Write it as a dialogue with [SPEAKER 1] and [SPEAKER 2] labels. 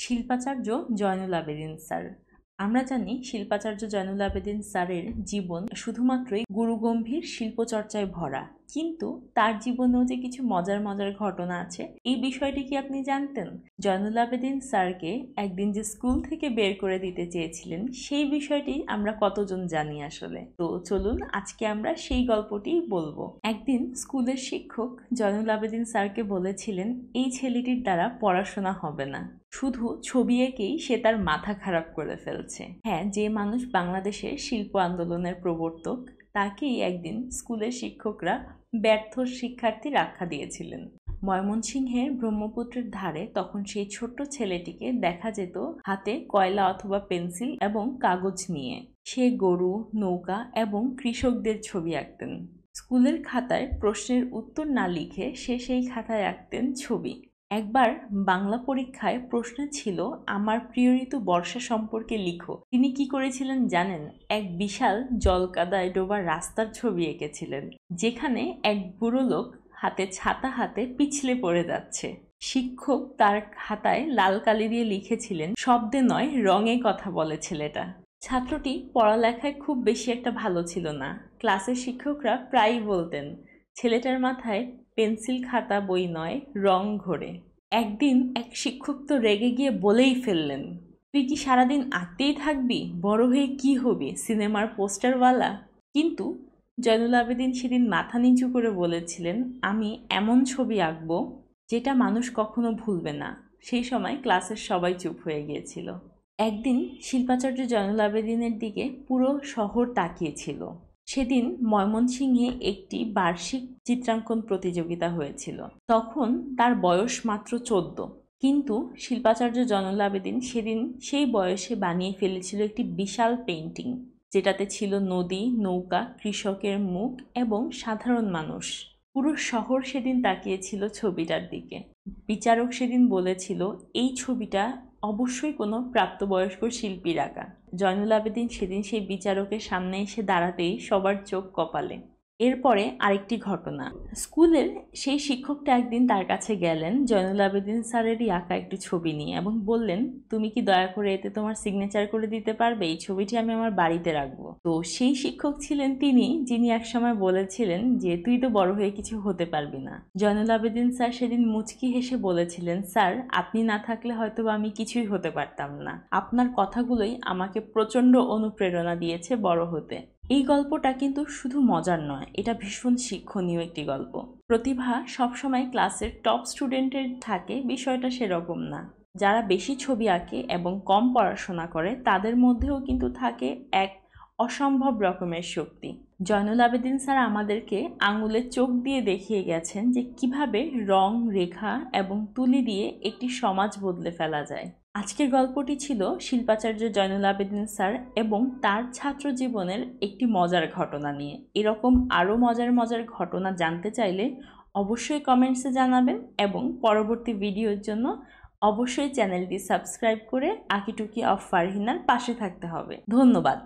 [SPEAKER 1] শিল্পাচার্য জয়নুল আবেদিন স্যার। আমরা জানি শিল্পাচার্য জয়নুল আবেদিন স্যারের জীবন শুধুমাত্রই গুরুগম্ভীর শিল্পচর্চায় ভরা, কিন্তু তার জীবনেও যে কিছু মজার মজার ঘটনা আছে এই বিষয়টি কি আপনি জানতেন? জয়নুল আবেদিন স্যারকে একদিন যে স্কুল থেকে বের করে দিতে চেয়েছিলেন সেই বিষয়টি আমরা কতজন জানি আসলে? তো চলুন আজকে আমরা সেই গল্পটি বলবো। একদিন স্কুলের শিক্ষক জয়নুল আবেদিন স্যারকে বলেছিলেন এই ছেলেটির দ্বারা পড়াশোনা হবে না, শুধু ছবি এঁকেই সে তার মাথা খারাপ করে ফেলছে। হ্যাঁ, যে মানুষ বাংলাদেশের শিল্প আন্দোলনের প্রবর্তক তাকেই একদিন স্কুলের শিক্ষকরা ব্যর্থ শিক্ষার্থীর আখ্যা দিয়েছিলেন। ময়মনসিংহের ব্রহ্মপুত্রের ধারে তখন সেই ছোট্ট ছেলেটিকে দেখা যেত হাতে কয়লা অথবা পেন্সিল এবং কাগজ নিয়ে। সে গরু, নৌকা এবং কৃষকদের ছবি আঁকতেন। স্কুলের খাতায় প্রশ্নের উত্তর না লিখে সে সেই খাতায় আঁকতেন ছবি। একবার বাংলা পরীক্ষায় প্রশ্ন ছিল আমার প্রিয় ঋতু বর্ষা সম্পর্কে লিখো। তিনি কি করেছিলেন জানেন? এক বিশাল জলকাদায় ডোবা রাস্তার ছবি এঁকেছিলেন, যেখানে এক বুড়ো লোক হাতে ছাতা হাতে পিছলে পড়ে যাচ্ছে। শিক্ষক তার খাতায় লাল কালি দিয়ে লিখেছিলেন শব্দে নয় রঙে কথা বলে ছেলেটা। ছাত্রটি পড়ালেখায় খুব বেশি একটা ভালো ছিল না। ক্লাসের শিক্ষকরা প্রায়ই বলতেন ছেলেটার মাথায় পেন্সিল খাতা বই নয় রং ঘোরে। একদিন এক শিক্ষক তো রেগে গিয়ে বলেই ফেললেন, তুই কি সারাদিন আঁকতেই থাকবি? বড় হয়ে কি হবি, সিনেমার পোস্টারওয়ালা? কিন্তু জয়নুল আবেদিন সেদিন মাথা নিচু করে বলেছিলেন আমি এমন ছবি আঁকবো যেটা মানুষ কখনো ভুলবে না। সেই সময় ক্লাসের সবাই চুপ হয়ে গিয়েছিল। একদিন শিল্পাচার্য জয়নুল আবেদিনের দিকে পুরো শহর তাকিয়েছিল। সেদিন ময়মনসিংহে একটি বার্ষিক চিত্রাঙ্কন প্রতিযোগিতা হয়েছিল। তখন তার বয়স মাত্র 14, কিন্তু শিল্পাচার্য জয়নুল আবেদিন সেদিন সেই বয়সে বানিয়ে ফেলেছিল একটি বিশাল পেইন্টিং, যেটাতে ছিল নদী, নৌকা, কৃষকের মুখ এবং সাধারণ মানুষ। পুরো শহর সেদিন তাকিয়েছিল ছবিটার দিকে। বিচারক সেদিন বলেছিল এই ছবিটা অবশ্যই কোনো প্রাপ্তবয়স্ক শিল্পীর আঁকা। জয়নুল আবেদিন সেদিন সেই বিচারকের সামনে এসে দাঁড়াতেই সবার চোখ কপালে। এরপরে আরেকটি ঘটনা। স্কুলের সেই শিক্ষকটা একদিন তার কাছে গেলেন জয়নুল আবেদিন স্যারেরই আঁকা একটি ছবি নিয়ে এবং বললেন তুমি কি দয়া করে এতে তোমার সিগনেচার করে দিতে পারবে? এই ছবিটি আমি আমার বাড়িতে রাখবো। তো সেই শিক্ষক ছিলেন তিনি যিনি একসময় বলেছিলেন যে তুই তো বড় হয়ে কিছু হতে পারবি না। জয়নুল আবেদিন স্যার সেদিন মুচকি হেসে বলেছিলেন স্যার আপনি না থাকলে হয়তো আমি কিছুই হতে পারতাম না। আপনার কথাগুলোই আমাকে প্রচণ্ড অনুপ্রেরণা দিয়েছে বড় হতে। এই গল্পটা কিন্তু শুধু মজার নয়, এটা ভীষণ শিক্ষণীয় একটি গল্প। প্রতিভা সবসময় ক্লাসের টপ স্টুডেন্টের থাকে বিষয়টা সেরকম না। যারা বেশি ছবি আঁকে এবং কম পড়াশোনা করে তাদের মধ্যেও কিন্তু থাকে এক অসম্ভব রকমের শক্তি। জয়নুল আবেদিন স্যার আমাদেরকে আঙুলে চোখ দিয়ে দেখিয়ে গেছেন যে কিভাবে রং, রেখা এবং তুলি দিয়ে একটি সমাজ বদলে ফেলা যায়। আজকের গল্পটি ছিল শিল্পাচার্য জয়নুল আবেদিন স্যার এবং তার ছাত্র জীবনের একটি মজার ঘটনা নিয়ে। এরকম আরও মজার মজার ঘটনা জানতে চাইলে অবশ্যই কমেন্টসে জানাবেন এবং পরবর্তী ভিডিওর জন্য অবশ্যই চ্যানেলটি সাবস্ক্রাইব করে আঁকিটুকি অফ ফারহিনার পাশে থাকতে হবে। ধন্যবাদ।